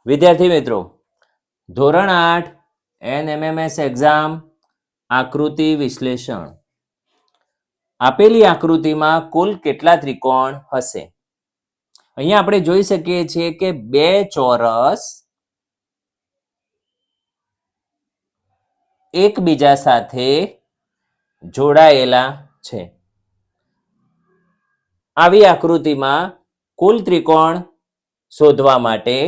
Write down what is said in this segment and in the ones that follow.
વિદ્યાર્થી મિત્રો, ધોરણ 8 NMMS એક્ઝામ આકૃતિ વિશ્લેષણ. આપેલી આકૃતિમાં કુલ કેટલા ત્રિકોણ હશે? અહીંયા આપણે જોઈ શકીએ છીએ કે બે ચોરસ એકબીજા સાથે જોડાયેલા છે. આવી આકૃતિમાં કુલ ત્રિકોણ શોધવા માટે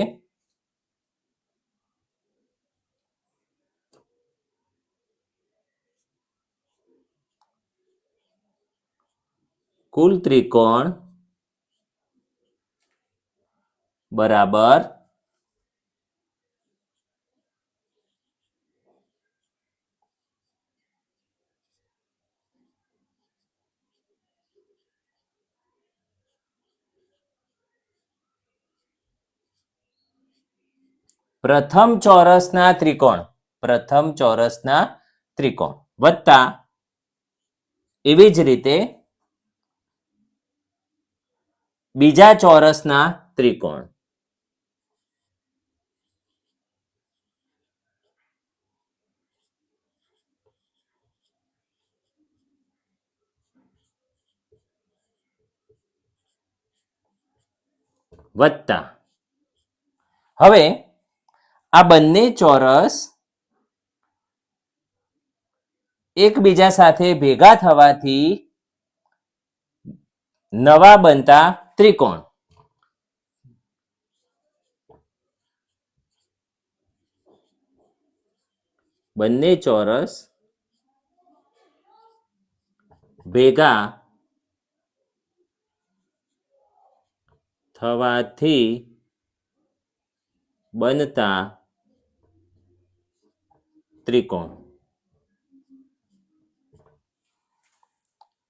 કુલ ત્રિકોણ બરાબર પ્રથમ ચોરસના ત્રિકોણ વત્તા એવી જ રીતે બીજા ચોરસના ત્રિકોણ. વત્તા હવે આ બંને ચોરસ એકબીજા સાથે ભેગા થવાથી નવા બનતા ત્રિકોણ. બંને ચોરસ ભેગા થવાથી બનતા ત્રિકોણ.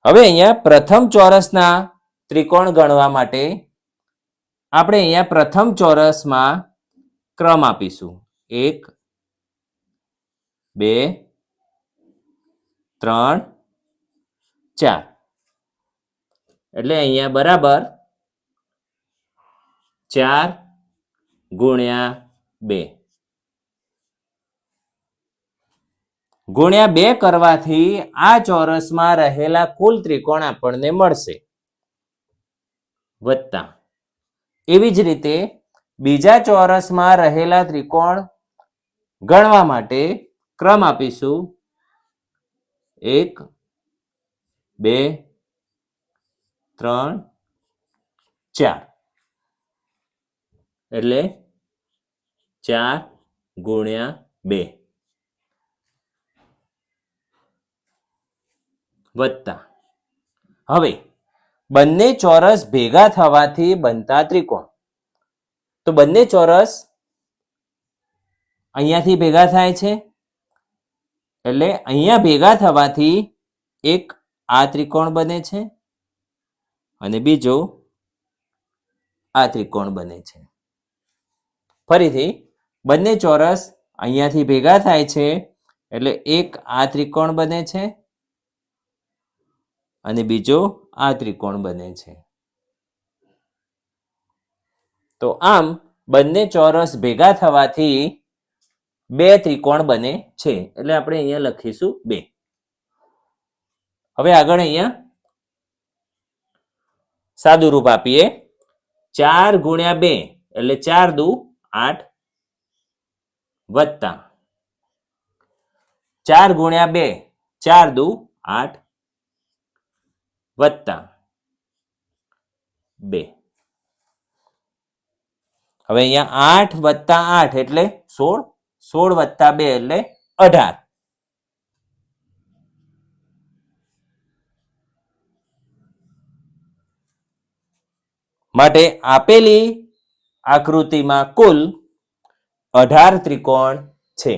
હવે અહીંયા પ્રથમ ચોરસના ત્રિકોણ ગણવા માટે આપણે અહીંયા પ્રથમ ચોરસમાં ક્રમ આપીશું. 1 2 3 4. એટલે અહીંયા બરાબર 4 ગુણ્યા 2 ગુણ્યા 2 કરવાથી આ ચોરસમાં રહેલા કુલ ત્રિકોણ આપણને મળશે. વત્તા એવી જ રીતે બીજા ચોરસમાં રહેલા ત્રિકોણ ગણવા માટે ક્રમ આપીશું 1 2 3 4. એટલે 4 ગુણ્યા 2 વત્તા હવે બંને ચોરસ ભેગા થવાથી બનતા ત્રિકોણ. તો બંને ચોરસ અહીંયાથી ભેગા થાય છે એટલે અહીંયા ભેગા થવાથી એક આ ત્રિકોણ બને છે અને બીજો આ ત્રિકોણ બને છે. ફરીથી બંને ચોરસ અહીંયાથી ભેગા થાય છે એટલે એક આ ત્રિકોણ બને છે અને બીજો આ ત્રિકોણ બને છે. તો આમ બંને ચોરસ ભેગા થવાથી બે ત્રિકોણ બને છે. એટલે આપણે અહીંયા લખીશું 2. હવે આગળ અહીંયા સાદું રૂપ આપીએ. 4 ગુણ્યા 2 એટલે 4 દુ 8 વત્તા 4 ગુણ્યા 2 4 દુ 8 વત્તા 2. હવે અહીંયા 8 વત્તા 8 એટલે 16. 16 વત્તા 2 એટલે 18. માટે આપેલી આકૃતિમાં કુલ 18 ત્રિકોણ છે.